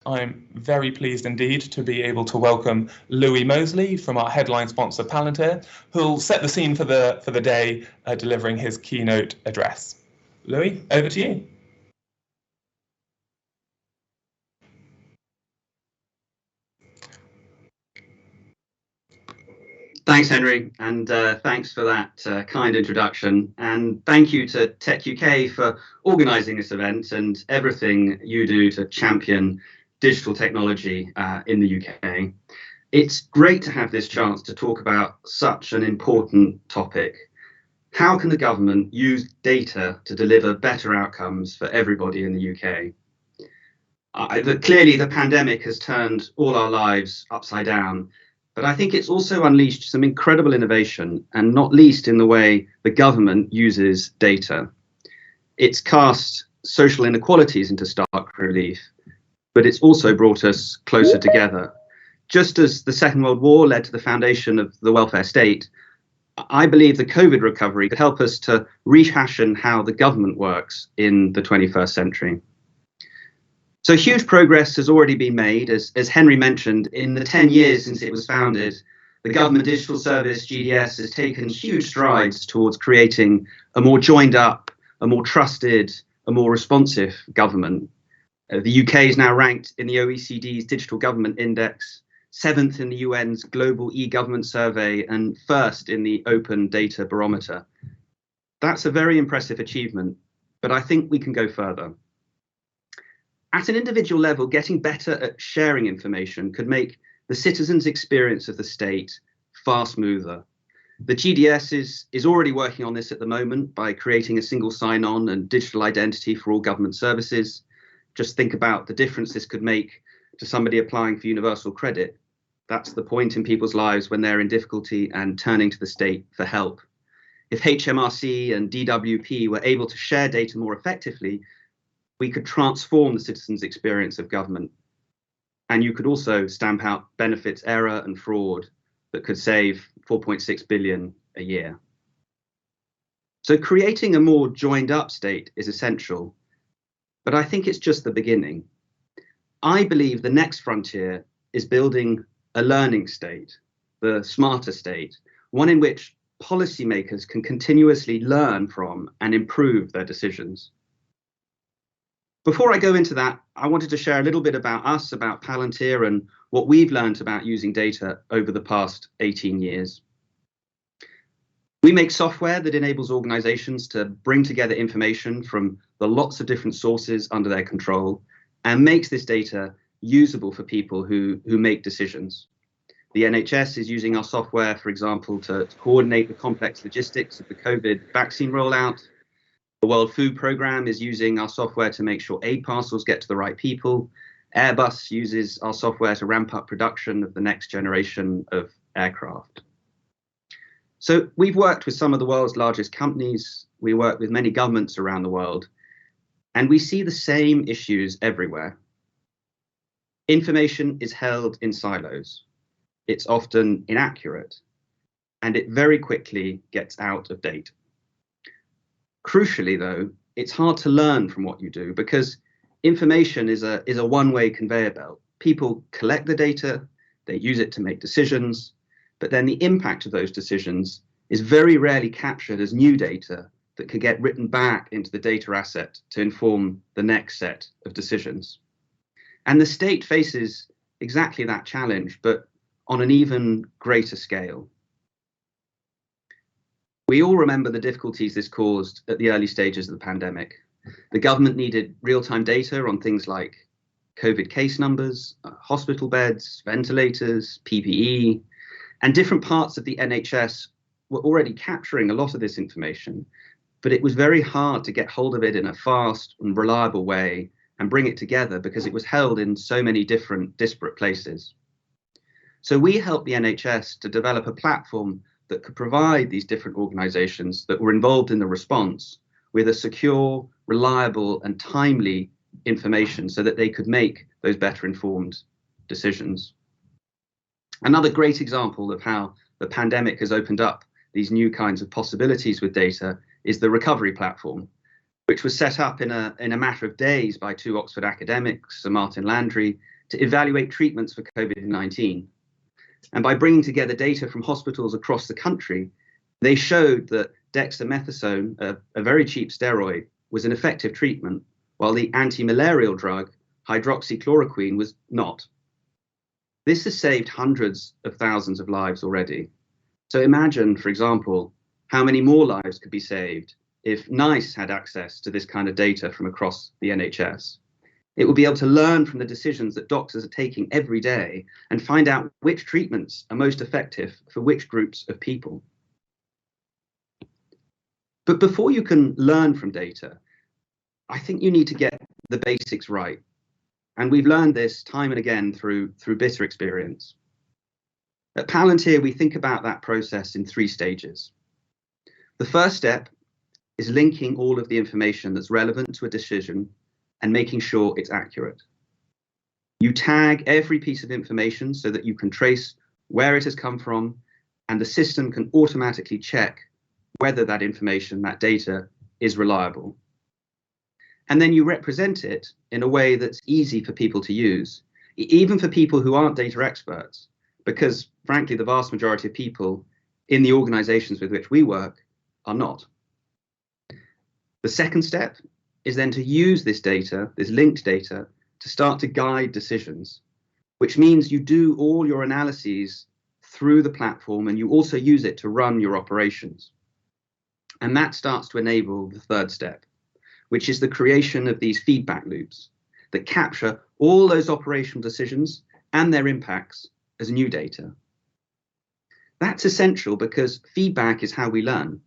I'm very pleased indeed to be able to welcome Louis Mosley from our headline sponsor Palantir, who'll set the scene for the day, delivering his keynote address. Louis, over to you. Thanks, Henry, and thanks for that kind introduction. And thank you to Tech UK for organising this event and everything you do to champion digital technology in the UK. It's great to have this chance to talk about such an important topic. How can the government use data to deliver better outcomes for everybody in the UK? Clearly, the pandemic has turned all our lives upside down. But I think it's also unleashed some incredible innovation, and not least in the way the government uses data. It's cast social inequalities into stark relief, but it's also brought us closer together. Just as the Second World War led to the foundation of the welfare state, I believe the COVID recovery could help us to refashion how the government works in the 21st century. So huge progress has already been made, as Henry mentioned. In the 10 years since it was founded, the Government Digital Service, GDS, has taken huge strides towards creating a more joined up, a more trusted, a more responsive government. The UK is now ranked in the OECD's Digital Government Index, 7th in the UN's Global E-Government Survey, and 1st in the Open Data Barometer. That's a very impressive achievement, but I think we can go further. At an individual level, getting better at sharing information could make the citizens' experience of the state far smoother. The GDS is already working on this at the moment by creating a single sign-on and digital identity for all government services. Just think about the difference this could make to somebody applying for universal credit. That's the point in people's lives when they're in difficulty and turning to the state for help. If HMRC and DWP were able to share data more effectively, we could transform the citizens' experience of government. And you could also stamp out benefits error and fraud that could save 4.6 billion a year. So creating a more joined up state is essential, but I think it's just the beginning. I believe the next frontier is building a learning state, the smarter state, one in which policymakers can continuously learn from and improve their decisions. Before I go into that, I wanted to share a little bit about us, about Palantir, and what we've learned about using data over the past 18 years. We make software that enables organizations to bring together information from the lots of different sources under their control and makes this data usable for people who make decisions. The NHS is using our software, for example, to coordinate the complex logistics of the COVID vaccine rollout. The World Food Programme is using our software to make sure aid parcels get to the right people. Airbus uses our software to ramp up production of the next generation of aircraft. So we've worked with some of the world's largest companies. We work with many governments around the world, and we see the same issues everywhere. Information is held in silos. It's often inaccurate, and it very quickly gets out of date. Crucially, though, it's hard to learn from what you do because information is a one-way conveyor belt. People collect the data, they use it to make decisions, but then the impact of those decisions is very rarely captured as new data that could get written back into the data asset to inform the next set of decisions. And the state faces exactly that challenge, but on an even greater scale. We all remember the difficulties this caused at the early stages of the pandemic. The government needed real-time data on things like COVID case numbers, hospital beds, ventilators, PPE, and different parts of the NHS were already capturing a lot of this information, but it was very hard to get hold of it in a fast and reliable way and bring it together because it was held in so many different disparate places. So we helped the NHS to develop a platform that could provide these different organizations that were involved in the response with a secure, reliable, and timely information so that they could make those better informed decisions. Another great example of how the pandemic has opened up these new kinds of possibilities with data is the recovery platform, which was set up in a matter of days by two Oxford academics, Sir Martin Landry, to evaluate treatments for COVID-19. And by bringing together data from hospitals across the country, they showed that dexamethasone, a very cheap steroid, was an effective treatment, while the anti-malarial drug hydroxychloroquine was not. This has saved hundreds of thousands of lives already. So imagine, for example, how many more lives could be saved if NICE had access to this kind of data from across the NHS. It will be able to learn from the decisions that doctors are taking every day and find out which treatments are most effective for which groups of people. But before you can learn from data, I think you need to get the basics right. And we've learned this time and again through bitter experience. At Palantir, we think about that process in 3 stages. The first step is linking all of the information that's relevant to a decision and making sure it's accurate. You tag every piece of information so that you can trace where it has come from, and the system can automatically check whether that information, that data, is reliable. And then you represent it in a way that's easy for people to use, even for people who aren't data experts, because frankly, the vast majority of people in the organizations with which we work are not. The second step is then to use this data, this linked data, to start to guide decisions, which means you do all your analyses through the platform and you also use it to run your operations. And that starts to enable the third step, which is the creation of these feedback loops that capture all those operational decisions and their impacts as new data. That's essential because feedback is how we learn.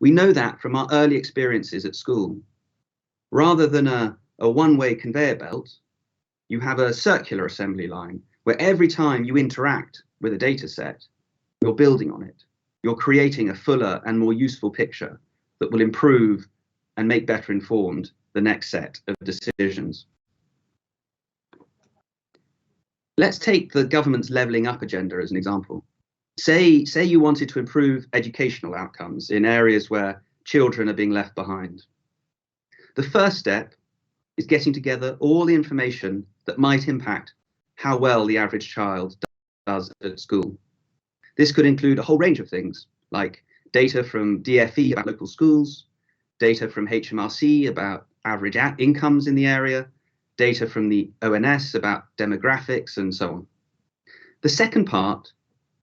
We know that from our early experiences at school. Rather than a one-way conveyor belt, you have a circular assembly line where every time you interact with a data set, you're building on it. You're creating a fuller and more useful picture that will improve and make better informed the next set of decisions. Let's take the government's levelling up agenda as an example. Say you wanted to improve educational outcomes in areas where children are being left behind. The first step is getting together all the information that might impact how well the average child does at school. This could include a whole range of things, like data from DFE about local schools, data from HMRC about average incomes in the area, data from the ONS about demographics, and so on. The second part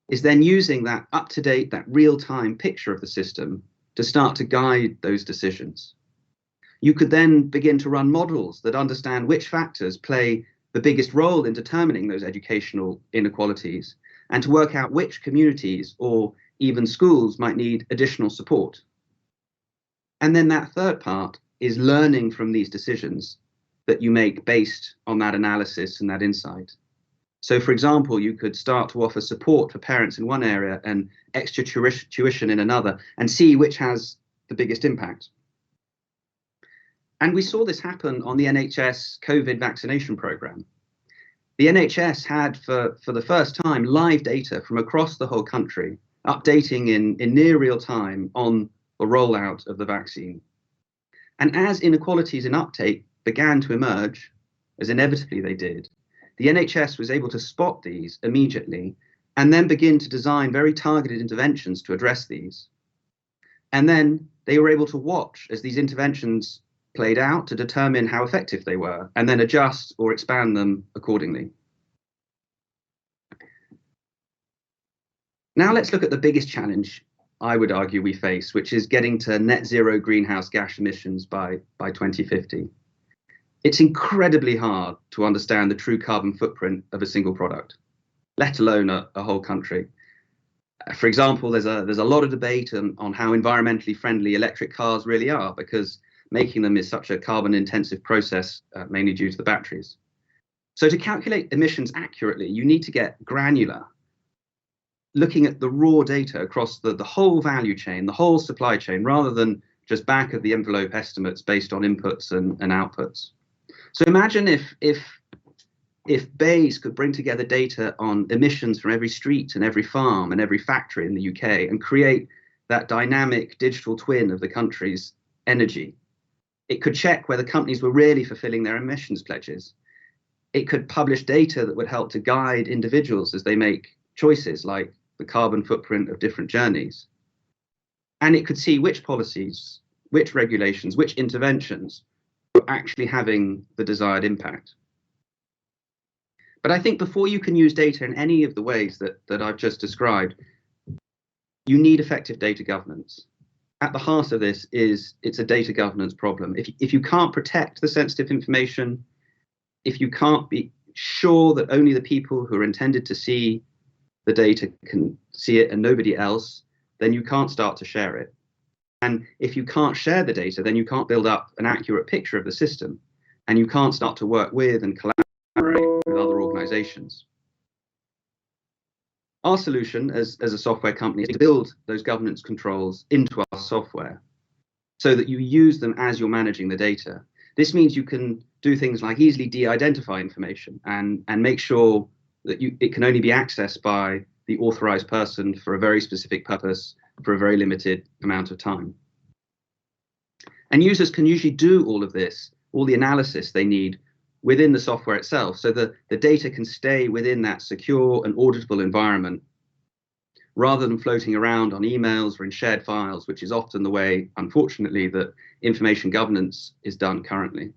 is then using that up-to-date, that real-time picture of the system to start to guide those decisions. You could then begin to run models that understand which factors play the biggest role in determining those educational inequalities, and to work out which communities or even schools might need additional support. And then that third part is learning from these decisions that you make based on that analysis and that insight. So, for example, you could start to offer support for parents in one area and extra tuition in another, and see which has the biggest impact. And we saw this happen on the NHS COVID vaccination programme. The NHS had, for the first time, live data from across the whole country, updating in near real time on the rollout of the vaccine. And as inequalities in uptake began to emerge, as inevitably they did, the NHS was able to spot these immediately and then begin to design very targeted interventions to address these. And then they were able to watch as these interventions played out to determine how effective they were, and then adjust or expand them accordingly. Now let's look at the biggest challenge I would argue we face, which is getting to net zero greenhouse gas emissions by 2050. It's incredibly hard to understand the true carbon footprint of a single product, let alone a whole country. For example, there's a lot of debate on how environmentally friendly electric cars really are, because making them is such a carbon intensive process, mainly due to the batteries. So to calculate emissions accurately, you need to get granular, looking at the raw data across the whole value chain, the whole supply chain, rather than just back of the envelope estimates based on inputs and outputs. So imagine if BEIS could bring together data on emissions from every street and every farm and every factory in the UK and create that dynamic digital twin of the country's energy. It could check whether companies were really fulfilling their emissions pledges. It could publish data that would help to guide individuals as they make choices, like the carbon footprint of different journeys. And it could see which policies, which regulations, which interventions were actually having the desired impact. But I think before you can use data in any of the ways that I've just described, you need effective data governance. At the heart of this it's a data governance problem. If you can't protect the sensitive information, if you can't be sure that only the people who are intended to see the data can see it and nobody else, then you can't start to share it. And if you can't share the data, then you can't build up an accurate picture of the system, and you can't start to work with and collaborate with other organizations. Our solution as a software company is to build those governance controls into our software so that you use them as you're managing the data. This means you can do things like easily de-identify information and make sure that it can only be accessed by the authorized person for a very specific purpose for a very limited amount of time. And users can usually do all of this, all the analysis they need within the software itself, so that the data can stay within that secure and auditable environment, rather than floating around on emails or in shared files, which is often the way, unfortunately, that information governance is done currently.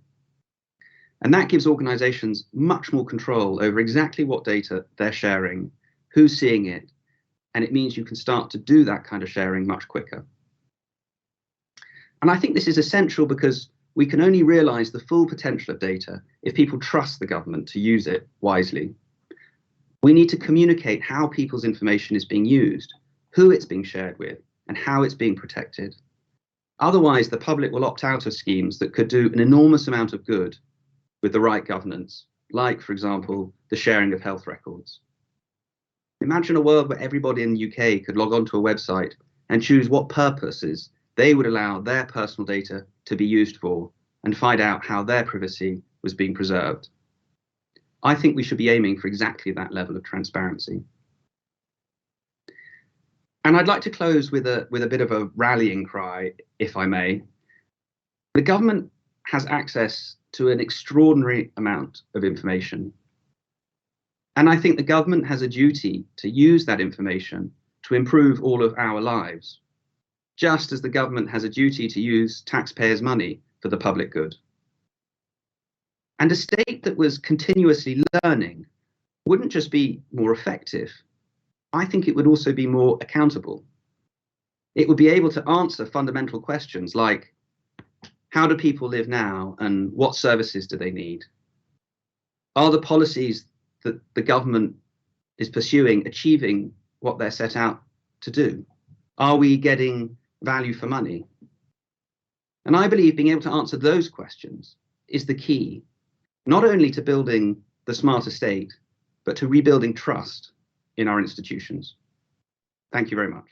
And that gives organizations much more control over exactly what data they're sharing, who's seeing it, and it means you can start to do that kind of sharing much quicker. And I think this is essential because we can only realize the full potential of data if people trust the government to use it wisely. We need to communicate how people's information is being used, who it's being shared with, and how it's being protected. Otherwise, the public will opt out of schemes that could do an enormous amount of good with the right governance, like, for example, the sharing of health records. Imagine a world where everybody in the UK could log onto a website and choose what purposes they would allow their personal data to be used for and find out how their privacy was being preserved. I think we should be aiming for exactly that level of transparency. And I'd like to close with a bit of a rallying cry, if I may. The government has access to an extraordinary amount of information. And I think the government has a duty to use that information to improve all of our lives, just as the government has a duty to use taxpayers' money for the public good. And a state that was continuously learning wouldn't just be more effective, I think it would also be more accountable. It would be able to answer fundamental questions like, how do people live now and what services do they need? Are the policies that the government is pursuing achieving what they're set out to do? Are we getting value for money? And I believe being able to answer those questions is the key, not only to building the smarter state, but to rebuilding trust in our institutions. Thank you very much.